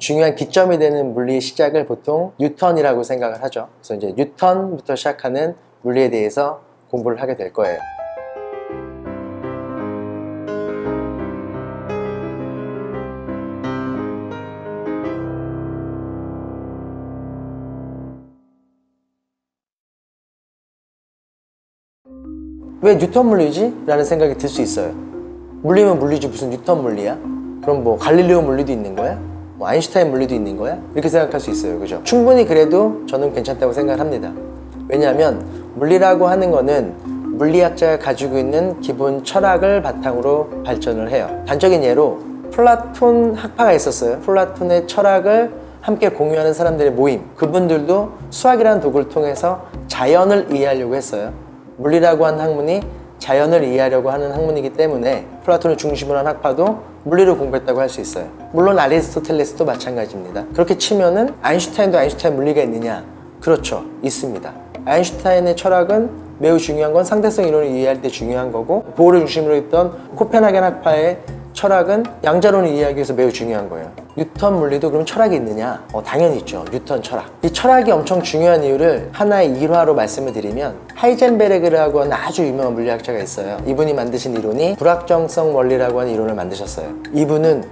중요한 기점이 되는 물리의 시작을 보통 뉴턴이라고 생각을 하죠. 그래서 이제 뉴턴부터 시작하는 물리에 대해서 공부를 하게 될 거예요. 왜 뉴턴 물리지? 라는 생각이 들 수 있어요. 물리면 물리지 무슨 뉴턴 물리야? 그럼 뭐 갈릴레오 물리도 있는 거야? 뭐 아인슈타인 물리도 있는 거야? 이렇게 생각할 수 있어요. 그죠? 충분히 그래도 저는 괜찮다고 생각을 합니다. 왜냐하면 물리라고 하는 거는 물리학자가 가지고 있는 기본 철학을 바탕으로 발전을 해요. 단적인 예로 플라톤 학파가 있었어요. 플라톤의 철학을 함께 공유하는 사람들의 모임. 그분들도 수학이라는 도구를 통해서 자연을 이해하려고 했어요. 물리라고 하는 학문이 자연을 이해하려고 하는 학문이기 때문에 플라톤을 중심으로 한 학파도 물리를 공부했다고 할 수 있어요. 물론 아리스토텔레스도 마찬가지입니다. 그렇게 치면은 아인슈타인도 아인슈타인 물리가 있느냐? 그렇죠. 있습니다. 아인슈타인의 철학은 매우 중요한 건 상대성 이론을 이해할 때 중요한 거고, 보호를 중심으로 했던 코펜하겐 학파의 철학은 양자론을 이해하기 위해서 매우 중요한 거예요. 뉴턴 물리도 그럼 철학이 있느냐? 당연히 있죠. 뉴턴 철학. 이 철학이 엄청 중요한 이유를 하나의 일화로 말씀을 드리면, 하이젠베르그라고 하는 아주 유명한 물리학자가 있어요. 이분이 만드신 이론이 불확정성 원리라고 하는 이론을 만드셨어요. 이분은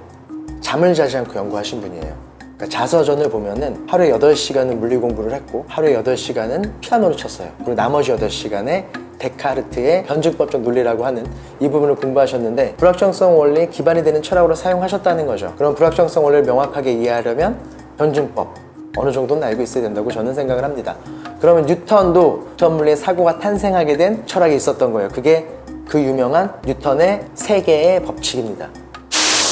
잠을 자지 않고 연구하신 분이에요. 그러니까 자서전을 보면은 하루에 8시간은 물리 공부를 했고 하루에 8시간은 피아노를 쳤어요. 그리고 나머지 8시간에 데카르트의 변증법적 논리라고 하는 이 부분을 공부하셨는데, 불확정성 원리에 기반이 되는 철학으로 사용하셨다는 거죠. 그럼 불확정성 원리를 명확하게 이해하려면 변증법 어느 정도는 알고 있어야 된다고 저는 생각을 합니다. 그러면 뉴턴도 뉴턴 물리의 사고가 탄생하게 된 철학이 있었던 거예요. 그게 그 유명한 뉴턴의 3개의 법칙입니다.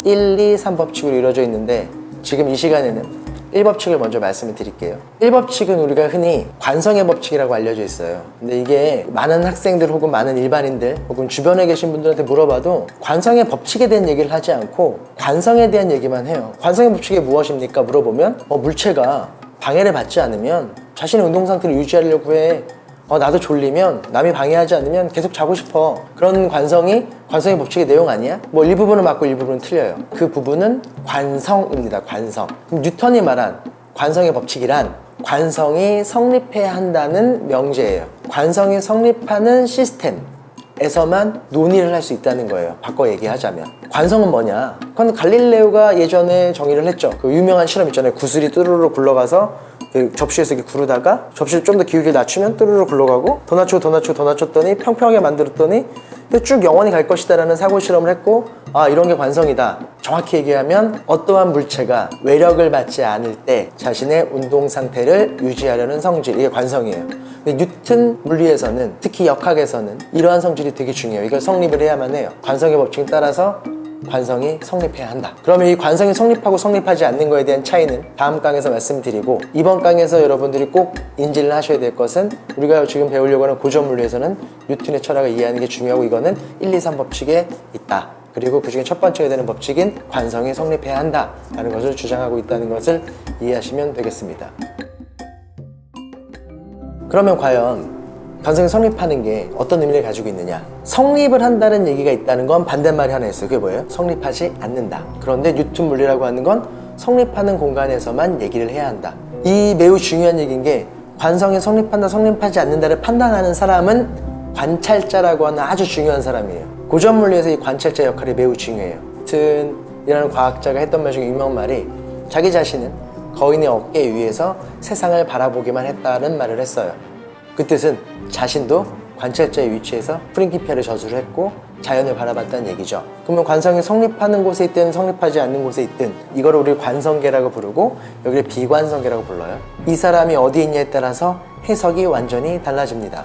1, 2, 3법칙으로 이루어져 있는데, 지금 이 시간에는 1법칙을 먼저 말씀을 드릴게요. 1법칙은 우리가 흔히 관성의 법칙이라고 알려져 있어요. 근데 이게 많은 학생들 혹은 많은 일반인들 혹은 주변에 계신 분들한테 물어봐도 관성의 법칙에 대한 얘기를 하지 않고 관성에 대한 얘기만 해요. 관성의 법칙이 무엇입니까? 물어보면 물체가 방해를 받지 않으면 자신의 운동 상태를 유지하려고 해. 나도 졸리면 남이 방해하지 않으면 계속 자고 싶어. 그런 관성이 관성의 법칙의 내용 아니야? 뭐 일부분은 맞고 일부분은 틀려요. 그 부분은 관성입니다. 관성. 그럼 뉴턴이 말한 관성의 법칙이란 관성이 성립해야 한다는 명제예요. 관성이 성립하는 시스템에서만 논의를 할 수 있다는 거예요. 바꿔 얘기하자면 관성은 뭐냐? 그건 갈릴레오가 예전에 정의를 했죠. 그 유명한 실험 있잖아요. 구슬이 뚜루루 굴러가서 접시에서 이렇게 구르다가 접시를 좀 더 기울기를 낮추면 뚜루루 굴러가고 더 낮추고 더 낮추고 더 낮췄더니 평평하게 만들었더니 쭉 영원히 갈 것이다 라는 사고 실험을 했고, 이런 게 관성이다. 정확히 얘기하면 어떠한 물체가 외력을 받지 않을 때 자신의 운동 상태를 유지하려는 성질, 이게 관성이에요. 근데 뉴턴 물리에서는, 특히 역학에서는 이러한 성질이 되게 중요해요. 이걸 성립을 해야만 해요. 관성의 법칙에 따라서 관성이 성립해야 한다. 그러면 이 관성이 성립하고 성립하지 않는 거에 대한 차이는 다음 강에서 말씀드리고, 이번 강에서 여러분들이 꼭 인지를 하셔야 될 것은, 우리가 지금 배우려고 하는 고전 물리에서는 뉴턴의 철학을 이해하는 게 중요하고, 이거는 1, 2, 3법칙에 있다. 그리고 그 중에 첫 번째가 되는 법칙인 관성이 성립해야 한다 라는 것을 주장하고 있다는 것을 이해하시면 되겠습니다. 그러면 과연 관성이 성립하는 게 어떤 의미를 가지고 있느냐? 성립을 한다는 얘기가 있다는 건 반대말이 하나 있어요. 그게 뭐예요? 성립하지 않는다. 그런데 뉴턴 물리라고 하는 건 성립하는 공간에서만 얘기를 해야 한다. 이 매우 중요한 얘기인 게, 관성이 성립한다, 성립하지 않는다를 판단하는 사람은 관찰자라고 하는 아주 중요한 사람이에요. 고전 물리에서 이 관찰자 역할이 매우 중요해요. 뉴턴이라는 과학자가 했던 말 중에 유명한 말이, 자기 자신은 거인의 어깨 위에서 세상을 바라보기만 했다는 말을 했어요. 그 뜻은 자신도 관찰자의 위치에서 프린키피아를 저수를 했고 자연을 바라봤다는 얘기죠. 그러면 관성이 성립하는 곳에 있든 성립하지 않는 곳에 있든 이거를 우리 관성계라고 부르고, 여기를 비관성계라고 불러요. 이 사람이 어디에 있냐에 따라서 해석이 완전히 달라집니다.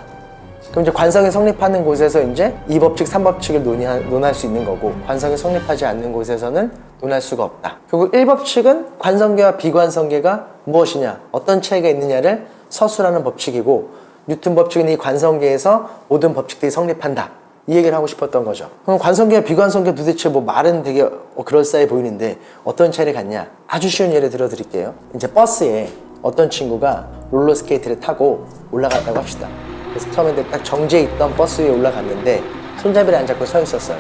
그럼 이제 관성이 성립하는 곳에서 이제 2법칙, 3법칙을 논할 수 있는 거고, 관성이 성립하지 않는 곳에서는 논할 수가 없다. 결국 1법칙은 관성계와 비관성계가 무엇이냐, 어떤 차이가 있느냐를 서술하는 법칙이고, 뉴턴 법칙은 이 관성계에서 모든 법칙들이 성립한다, 이 얘기를 하고 싶었던 거죠. 그럼 관성계와 비관성계 도대체 말은 되게 그럴싸해 보이는데 어떤 차이를 갖냐? 아주 쉬운 예를 들어 드릴게요. 이제 버스에 어떤 친구가 롤러스케이트를 타고 올라갔다고 합시다. 그래서 처음에 딱 정지해 있던 버스 위에 올라갔는데 손잡이를 안 잡고 서 있었어요.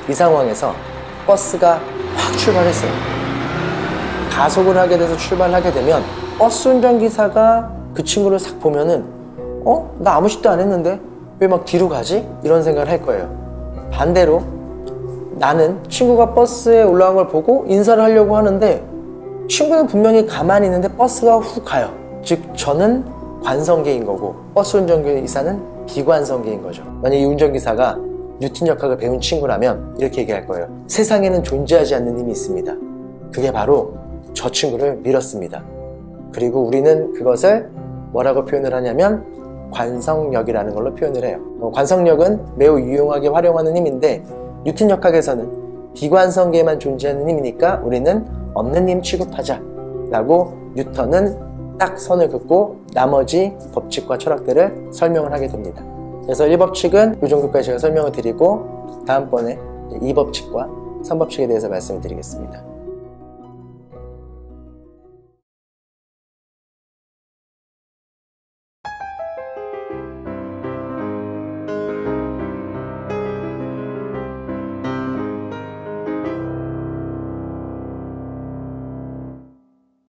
이 상황에서 버스가 확 출발했어요. 가속을 하게 돼서 출발하게 되면 버스 운전기사가 그 친구를 싹 보면은 나 아무 짓도 안 했는데 왜 막 뒤로 가지? 이런 생각을 할 거예요. 반대로 나는 친구가 버스에 올라간 걸 보고 인사를 하려고 하는데 친구는 분명히 가만히 있는데 버스가 훅 가요. 즉 저는 관성계인 거고 버스 운전기사는 비관성계인 거죠. 만약 이 운전기사가 뉴턴 역학을 배운 친구라면 이렇게 얘기할 거예요. 세상에는 존재하지 않는 힘이 있습니다. 그게 바로 저 친구를 밀었습니다. 그리고 우리는 그것을 뭐라고 표현을 하냐면 관성력이라는 걸로 표현을 해요. 관성력은 매우 유용하게 활용하는 힘인데 뉴턴 역학에서는 비관성계에만 존재하는 힘이니까 우리는 없는 힘 취급하자 라고 뉴턴은 딱 선을 긋고 나머지 법칙과 철학들을 설명을 하게 됩니다. 그래서 1법칙은 이 정도까지 제가 설명을 드리고 다음번에 2법칙과 3법칙에 대해서 말씀을 드리겠습니다.